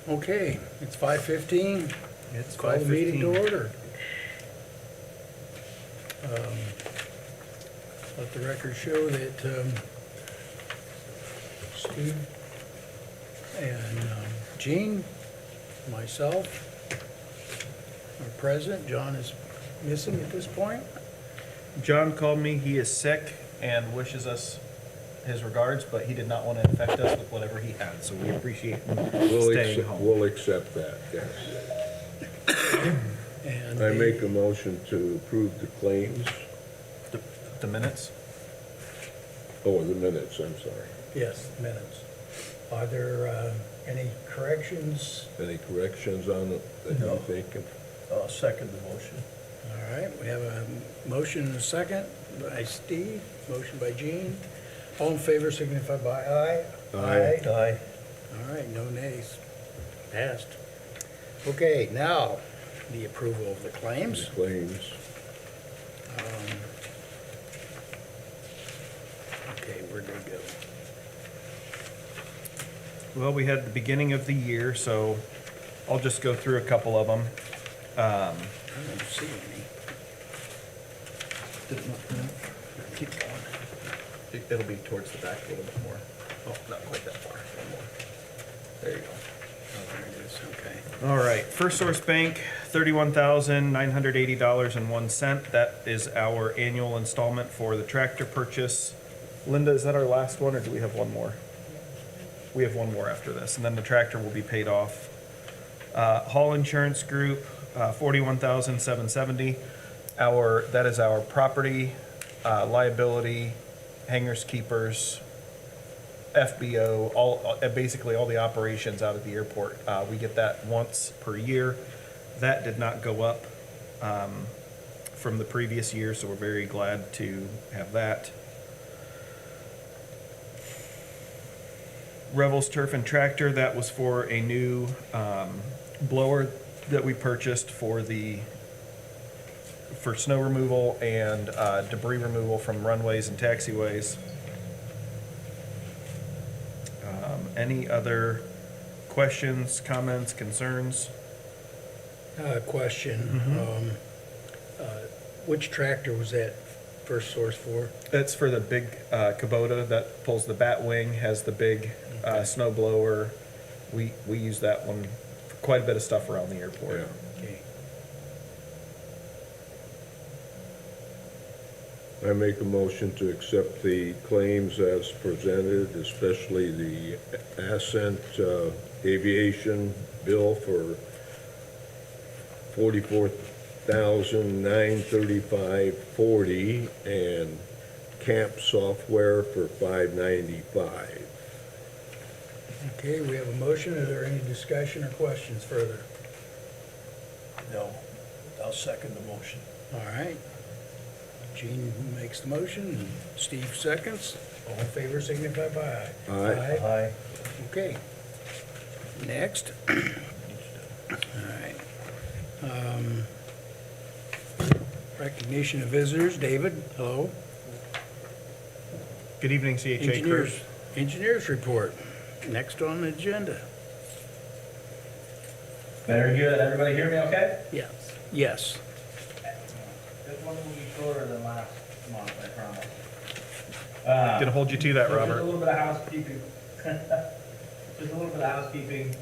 Okay, it's 5:15. It's Call the meeting to 5:15. order. Let the record show that Steve and Gene, myself, are present. John is missing at this point. John called me. He is sick and wishes us his regards, but he did not want to infect us with whatever he had, so we appreciate him staying home. We'll accept that, yes. And I make a motion to approve the claims. The minutes? Oh, the minutes, I'm sorry. Yes, minutes. Are there any corrections? Any corrections on it that No. you think? I'll second the motion. All right, we have a motion and a second by Steve, motion by Gene. All in favor signify by aye. Aye. Aye. All right, no nays. Passed. Okay, now, the approval of the The claims. claims. Okay, where'd they go? Well, we had the beginning of the year, so I'll just go through a couple of them. I don't see any. Keep going. It'll be towards the back a little bit more. Oh, not quite that far. One more. There you go. Oh, there it is, okay. All right, First Source Bank, $31,980.01. That is our annual installment for the tractor purchase. Linda, is that our last one, or do we have one more? We have one more after this, and then the tractor will be paid off. Hall Insurance Group, $41,770. That is our property, liability, hangars, keepers, FBO, basically all the operations out at the airport. We get that once per year. That did not go up from the previous year, so we're very glad to have that. Revels Turf and Tractor, that was for a new blower that we purchased for snow removal and debris removal from runways and taxiways. Any other questions, comments, concerns? Question. Which tractor was that First Source for? That's for the big Kubota that pulls the bat wing, has the big snow blower. We use that one for quite a bit of stuff around the airport. Yeah. Okay. I make a motion to accept the claims as presented, especially the Ascent Aviation bill for $44,935.40 and Camp Software for $595. Okay, we have a motion. Is there any discussion or questions further? No, I'll second the motion. All right. Gene makes the motion, and Steve seconds. All in favor signify by aye. Aye. Aye. Okay. Next. All right. Recognition of visitors. David, hello. Good evening, CHA crew. Engineers report. Next on the agenda. Very good. Everybody hear me okay? Yes. Yes. This one will be shorter than last month, I promise. Gonna hold you to that, So Just a Robert. little bit of housekeeping. Just a little bit of housekeeping.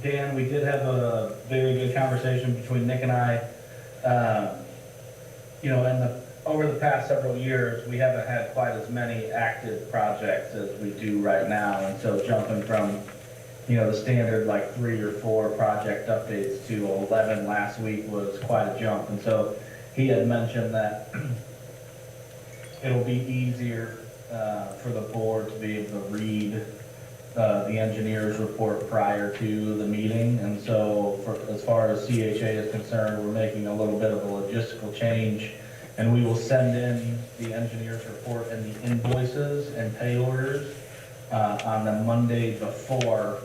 Dan, we did have a very good conversation between Nick and I. Over the past several years, we haven't had quite as many active projects as we do right now. And so jumping from, the standard like 3 or 4 project updates to 11 last week was quite a jump. And so he had mentioned that it'll be easier for the board to be able to read the engineer's report prior to the meeting. And so as far as CHA is concerned, we're making a little bit of a logistical change. And we will send in the engineer's report and the invoices and pay orders on the Monday before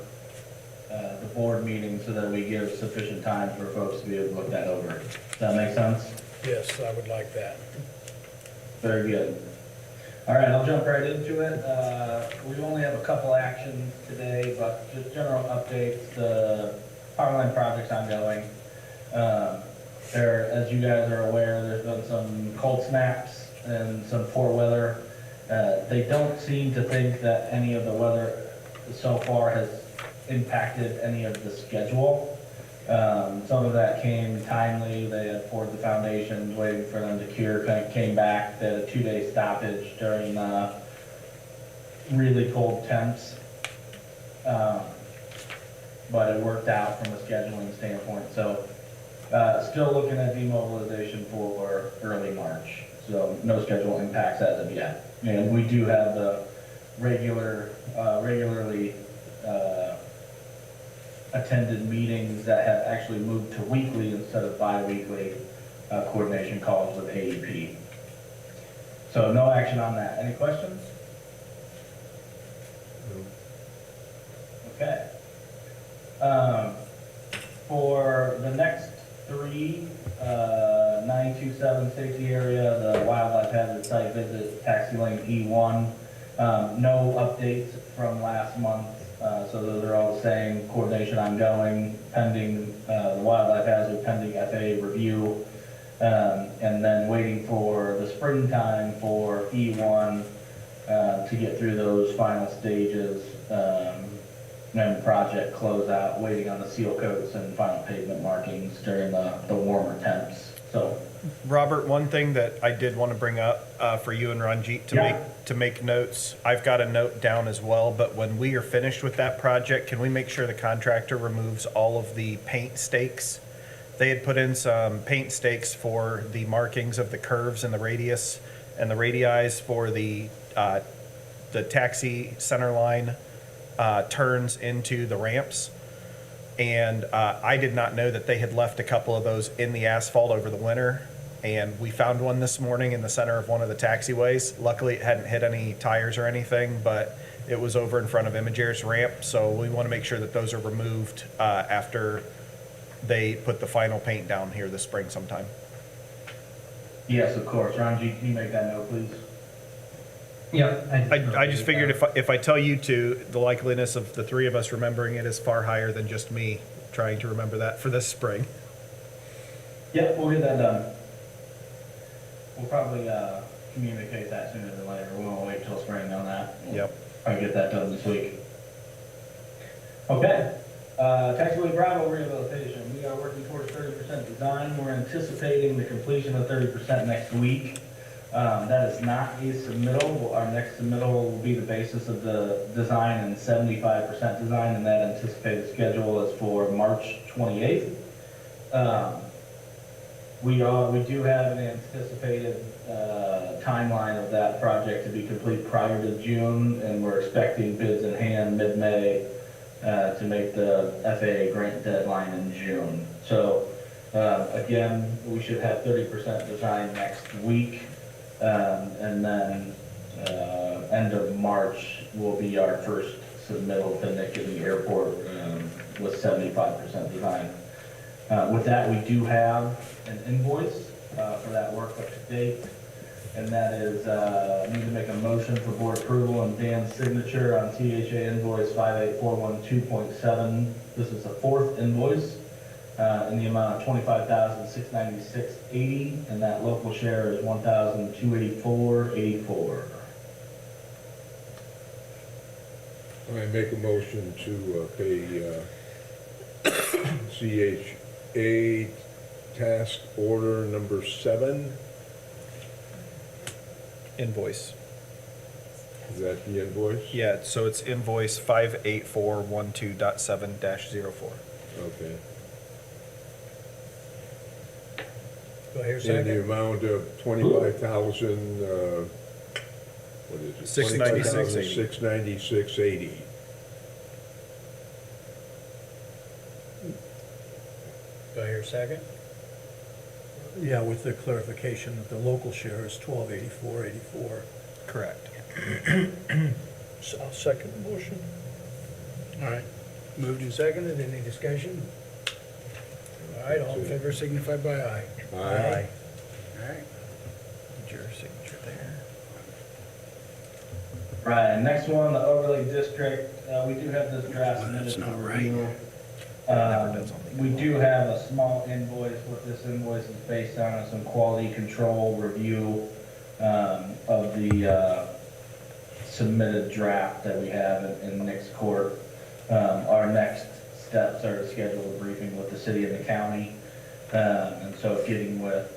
the board meeting so that we give sufficient time for folks to be able to look that over. Does that make sense? Yes, I would like that. Very good. All right, I'll jump right into it. We only have a couple actions today, but just general updates. The power line project's ongoing. As you guys are aware, there's been some cold snaps and some poor weather. They don't seem to think that any of the weather so far has impacted any of the schedule. Some of that came timely. They had poured the foundations, waiting for them to cure, kind of came back. They had a 2-day stoppage during really cold temps. But it worked out from a scheduling standpoint. So still looking at demobilization for early March. So no schedule impacts as of yet. And we do have the regularly attended meetings that have actually moved to weekly instead of bi-weekly coordination calls with AEP. So no action on that. Any questions? Okay. For the next three, 927 safety area, the wildlife hazard site visit, taxi lane E1, no updates from last month. So those are all saying coordination ongoing, pending the wildlife hazard, pending FAA review, and then waiting for the springtime for E1 to get through those final stages, and project closeout, waiting on the seal coats and final pavement markings during the warmer temps. So Robert, one thing that I did want to bring up for you and Ranjit to make notes, I've got a note down as well, but when we are finished with that project, can we make sure the contractor removes all of the paint stakes? They had put in some paint stakes for the markings of the curves and the radius and the radii for the taxi center line turns into the ramps. And I did not know that they had left a couple of those in the asphalt over the winter. And we found one this morning in the center of one of the taxiways. Luckily, it hadn't hit any tires or anything, but it was over in front of Imagere's ramp. So we want to make sure that those are removed after they put the final paint down here this spring sometime. yes, of course. Ranjit, can you make that note, please? Yep. I just figured if I tell you to, the likeliness of the three of us remembering it is far higher than just me trying to remember that for this spring. Yep, we'll get that done. We'll probably communicate that sooner than later. We won't wait till spring on that. Yep. Probably get that done this week. Okay. Taxiway Bravo rehabilitation. We are working towards 30% design. We're anticipating the completion of 30% next week. That is not a submittal. Our next submittal will be the basis of the design and 75% design, and that anticipated schedule is for March 28th. We do have an anticipated timeline of that project to be complete prior to June, and we're expecting bids in hand mid-May to make the FAA grant deadline in June. So again, we should have 30% design next week, and then end of March will be our first submittal to Nick in the airport with 75% design. With that, we do have an invoice for that work up to date, and that is, need to make a motion for board approval and Dan's signature on CHA invoice 58412.7. This is the fourth invoice in the amount of $25,696.80, and that local share is $1,284.84. I make a motion to pay CHA task order number 7. Invoice. Is that the invoice? Yeah, so it's invoice 58412.7-04. Okay. Do I hear a In the second? amount of 25,000, what is it? 696.80. 696.80. Do I hear a second? Yeah, with the clarification that the local share is 1284.84. Correct. So I'll second the motion. All right. Moved and seconded. Any discussion? All right, all in favor signify by aye. Aye. All right. Need your signature there. Right, next one, the overlay district, we do have this draft submitted That's for not right. review. We do have a small invoice. What this invoice is based on is some quality control review of the submitted draft that we have in Nick's court. Our next steps are to schedule a briefing with the city and the county. And so getting with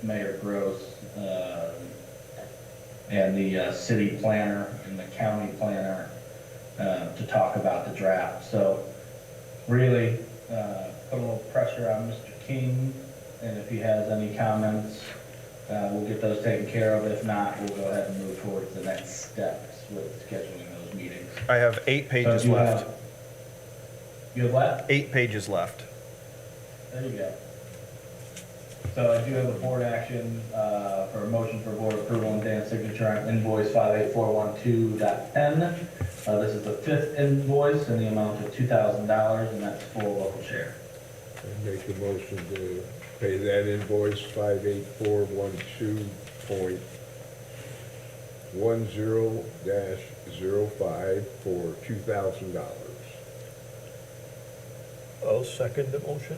Mayor Gross and the city planner and the county planner to talk about the draft. So really put a little pressure on Mr. King, and if he has any comments, we'll get those taken care of. If not, we'll go ahead and move towards the next steps with scheduling those meetings. I have 8 pages So you left. You have what? 8 pages left. There you go. So I do have a board action for a motion for board approval and Dan's signature on invoice 58412.10. This is the 5th invoice in the amount of $2,000, and that's for local share. I make a motion to pay that invoice 58412.10-05 for $2,000. I'll second the motion.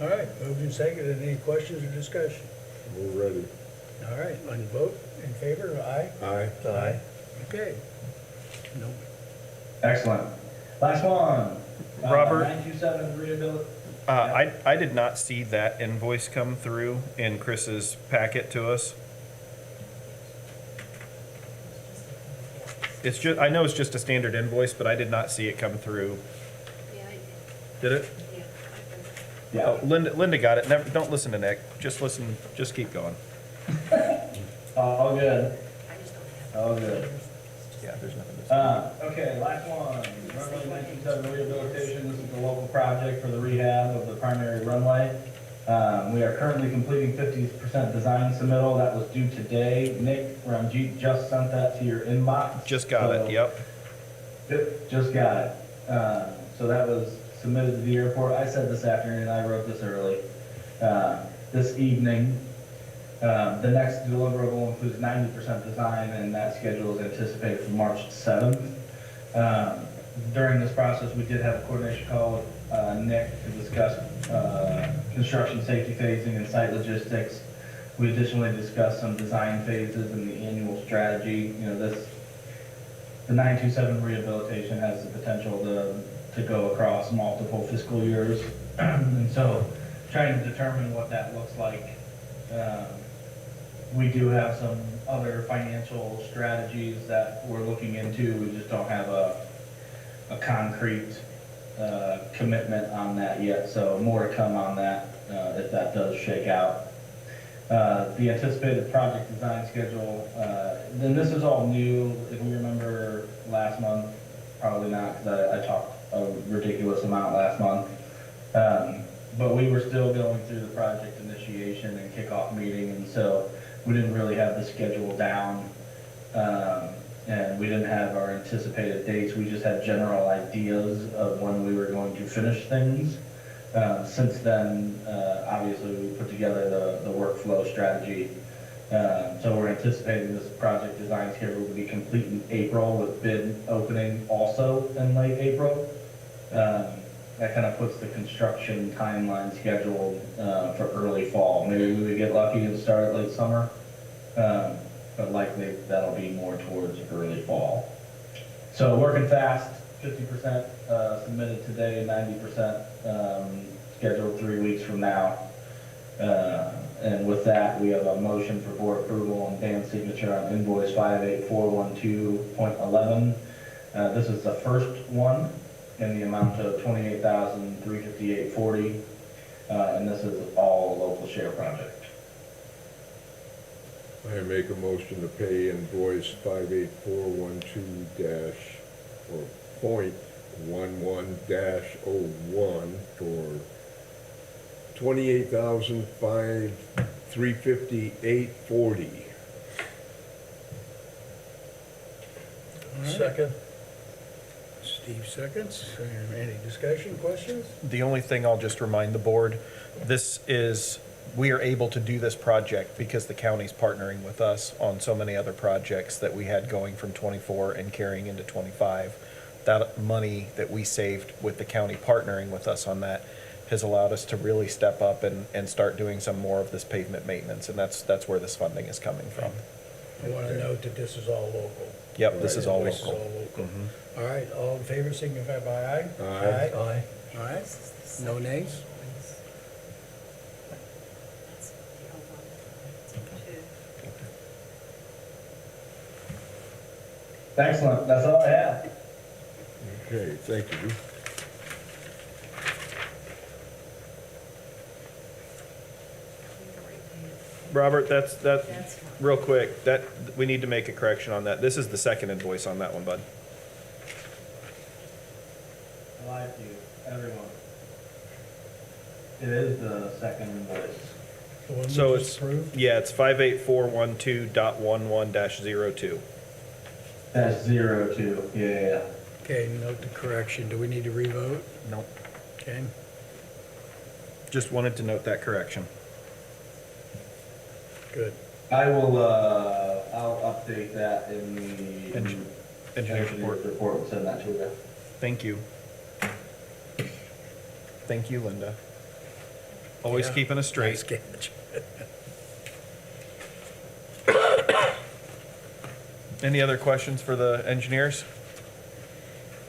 All right, moved and seconded. Any questions or discussion? We're ready. All right, on the vote, in favor, aye? Aye. Aye. Okay. No. Excellent. Last one. Robert? 927 rehabilitation. I did not see that invoice come through in Chris's packet to us. It's just, I know it's just a standard invoice, but I did not see it come through. Yeah, I Did it? did. Yeah, I Yeah. Oh, Linda got it. Never, don't listen to Nick. Just listen, just keep going. All good. I just don't have. All good. Yeah, there's nothing to say. Okay, last one. Runway 927 rehabilitation. This is the local project for the rehab of the primary runway. We are currently completing 50% design submittal. That was due today. Nick Ramjeet just sent that to your inbox. Just got So- it, yep. Yep, just got it. So that was submitted to the airport. I said this afternoon, I wrote this early. This evening, the next deliverable includes 90% design, and that schedule is anticipated for March 7th. During this process, we did have a coordination call with Nick to discuss construction safety phasing and site logistics. We additionally discussed some design phases and the annual strategy. You know, the 927 rehabilitation has the potential to go across multiple fiscal years. And so trying to determine what that looks like. We do have some other financial strategies that we're looking into. We just don't have a concrete commitment on that yet. So more to come on that if that does shake out. The anticipated project design schedule, then this is all new. If you remember last month, probably not, because I talked a ridiculous amount last month. But we were still going through the project initiation and kickoff meeting, and so we didn't really have the schedule down. And we didn't have our anticipated dates. We just had general ideas of when we were going to finish things. Since then, obviously, we put together the workflow strategy. So we're anticipating this project design schedule to be complete in April, with bid opening also in late April. That kind of puts the construction timeline scheduled for early fall. Maybe we would get lucky and start it late summer, but likely that'll be more towards early fall. So working fast, 50% submitted today, 90% scheduled 3 weeks from now. And with that, we have a motion for board approval and Dan's signature on invoice 58412.11. This is the first one in the amount of $28,358.40, and this is all a local share project. I make a motion to pay invoice 58412.11-01 for $28,358.40. Second. Steve seconds. Any discussion, questions? The only thing I'll just remind the board, this is we are able to do this project because the county's partnering with us on so many other projects that we had going from '24 and carrying into '25. That money that we saved with the county partnering with us on that has allowed us to really step up and start doing some more of this pavement maintenance, and that's where this funding is coming from. I want to note that this is all local. Yep, this is all This is local. all local. All right, all in favor signify by aye. Aye. Aye. All right, no nays? That's the old one. Two. Excellent, that's all I have. Okay, thank you. Robert, that's, That's fine. real quick, that, we need to make a correction on that. This is the second invoice on that one, bud. I lied to you, everyone. It is the second invoice. The one we So just it's, approved? yeah, it's 58412.11-02. That's 02, yeah. Okay, note the correction. Do we need to revote? Nope. Okay, Just wanted to note that correction. good. I will, I'll update that in the Engineer's report. report and send that to you. Thank you. Thank you, Linda. Always Yeah, keeping us straight. nice catch. Any other questions for the engineers?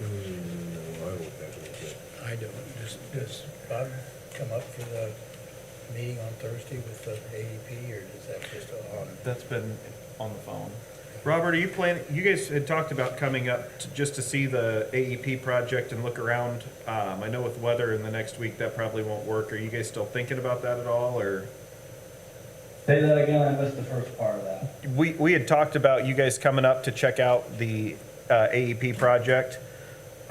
No, I don't have anything. I don't. Does Bob come up for the meeting on Thursday with the AEP, or is that just on? That's been on the phone. Robert, are you planning, you guys had talked about coming up just to see the AEP project and look around. I know with weather in the next week, that probably won't work. Are you guys still thinking about that at all, or? Say that again, I missed the first part of that. We had talked about you guys coming up to check out the AEP project.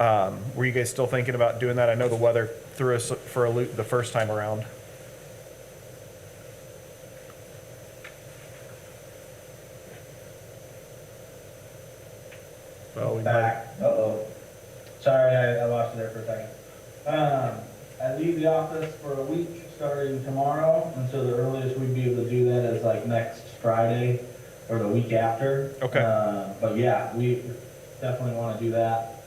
Were you guys still thinking about doing that? I know the weather threw us for a loop the first time around. Well, we might, Back, uh-oh. Sorry, I lost you there for a second. I leave the office for a week starting tomorrow, and so the earliest we'd be able to do that is like next Friday or the week after. Okay. But yeah, we definitely want to do that.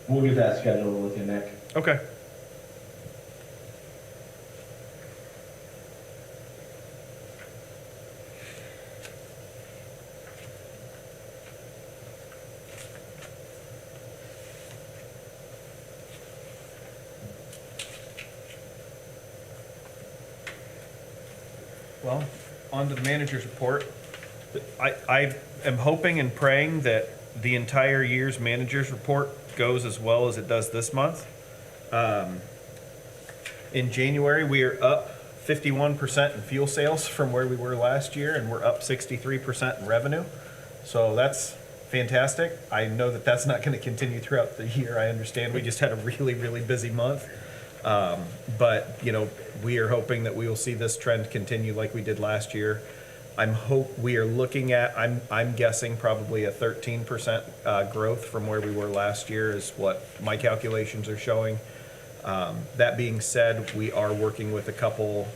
We'll get that scheduled with you, Nick. okay. Well, on to the manager's report. I am hoping and praying that the entire year's manager's report goes as well as it does this month. In January, we are up 51% in fuel sales from where we were last year, and we're up 63% in revenue. So that's fantastic. I know that that's not going to continue throughout the year. I understand we just had a really, really busy month. But, you know, we are hoping that we will see this trend continue like we did last year. We are looking at, I'm guessing probably a 13% growth from where we were last year is what my calculations are showing. That being said, we are working with a couple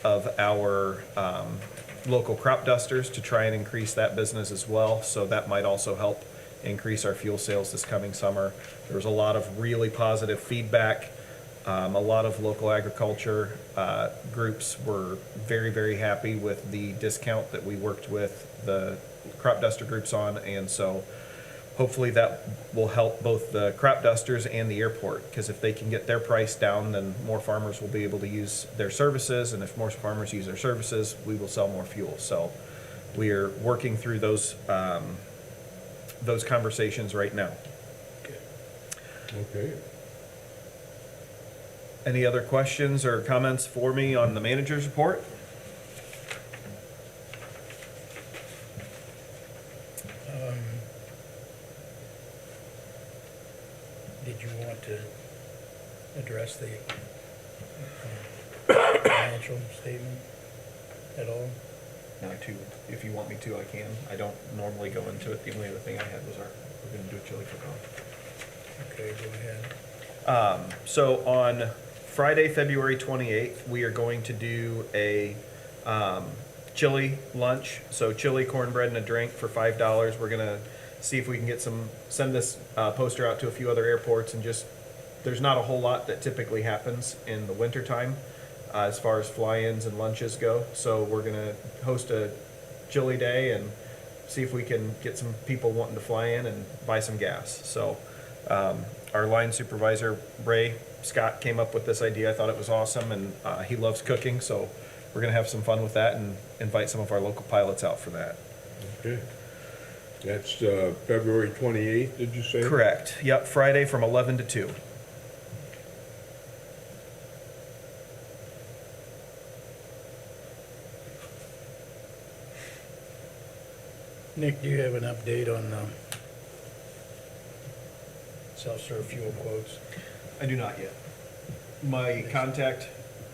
of our local crop dusters to try and increase that business as well. So that might also help increase our fuel sales this coming summer. There was a lot of really positive feedback. A lot of local agriculture groups were very, very happy with the discount that we worked with the crop duster groups on, and so hopefully that will help both the crop dusters and the airport, because if they can get their price down, then more farmers will be able to use their services, and if more farmers use their services, we will sell more fuel. So we are working through those conversations right now. Okay. Any other questions or comments for me on the manager's report? Did you want to address the financial statement at all? Not to, if you want me to, I can. I don't normally go into it. The only other thing I had was we're gonna do a chili cook-off. Okay, go ahead. So on Friday, February 28th, we are going to do a chili lunch. So chili, cornbread, and a drink for $5. We're gonna see if we can send this poster out to a few other airports, and just, there's not a whole lot that typically happens in the wintertime as far as fly-ins and lunches go. So we're gonna host a chili day and see if we can get some people wanting to fly in and buy some gas. So our line supervisor, Ray Scott, came up with this idea. I thought it was awesome, and he loves cooking, so we're gonna have some fun with that and invite some of our local pilots out for that. Okay. That's February 28th, did you say? Correct. Yep, Friday from 11 to 2. Nick, do you have an update on self-serve fuel quotes? I do not yet. My contact,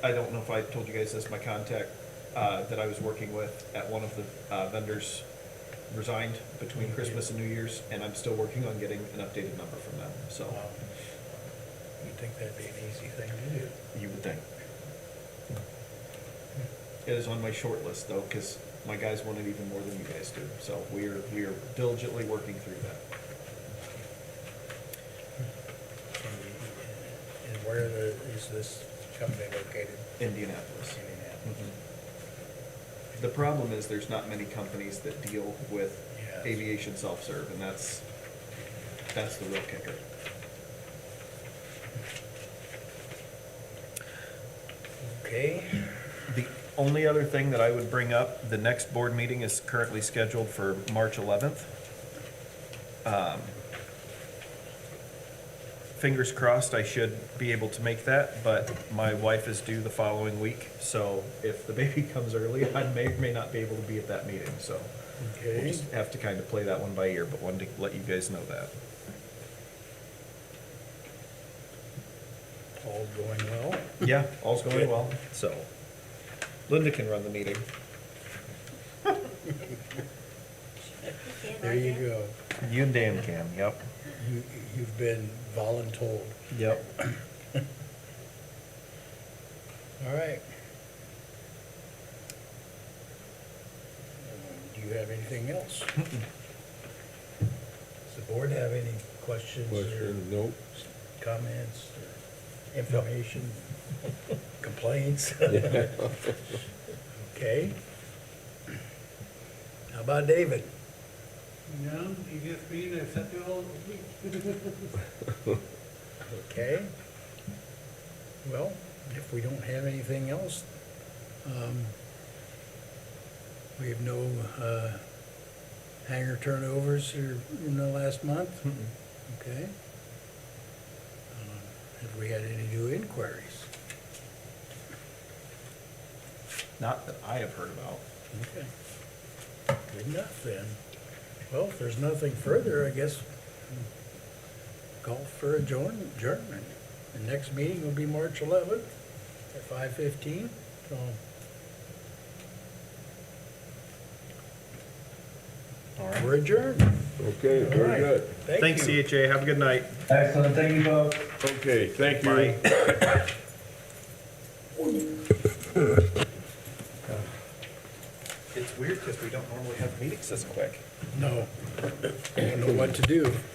I don't know if I told you guys this, my contact that I was working with at one of the vendors resigned between Christmas and New Year's, and I'm still working on getting an updated number from them, so You'd think that'd be an easy thing to do. you would think. It is on my short list though, because my guys want it even more than you guys do, so we are diligently working through that. And where is this company located? Indianapolis. Indianapolis. The problem is there's not many companies that deal with Yeah. aviation self-serve, and that's the real kicker. Okay, The only other thing that I would bring up, the next board meeting is currently scheduled for March 11th. Fingers crossed, I should be able to make that, but my wife is due the following week, so if the baby comes early, I may or may not be able to be at that meeting, so we'll okay. just have to kind of play that one by ear, but wanted to let you guys know that. All going well? Yeah, all's going well, so Linda can run the meeting. There you go. You and Dan can, yep. You've been voluntold. Yep. All right. Do you have anything else? Does the board have any questions or Question, nope. comments or information, complaints? Okay. How about David? No, you just being a such a old week. Okay. Well, if we don't have anything else, we have no hangar turnovers in the last month? Okay. Have we had any new inquiries? Not that I have heard about. Okay. Good enough then. Well, if there's nothing further, I guess call for adjournment. The next meeting will be March 11th at 5:15. So we're adjourned. Okay, All very right. good. Thanks, you. CHA, have a good night. Excellent, thank you folks. Okay, thank you. Bye. It's weird because we don't normally have meetings this quick. No, I don't know what to do.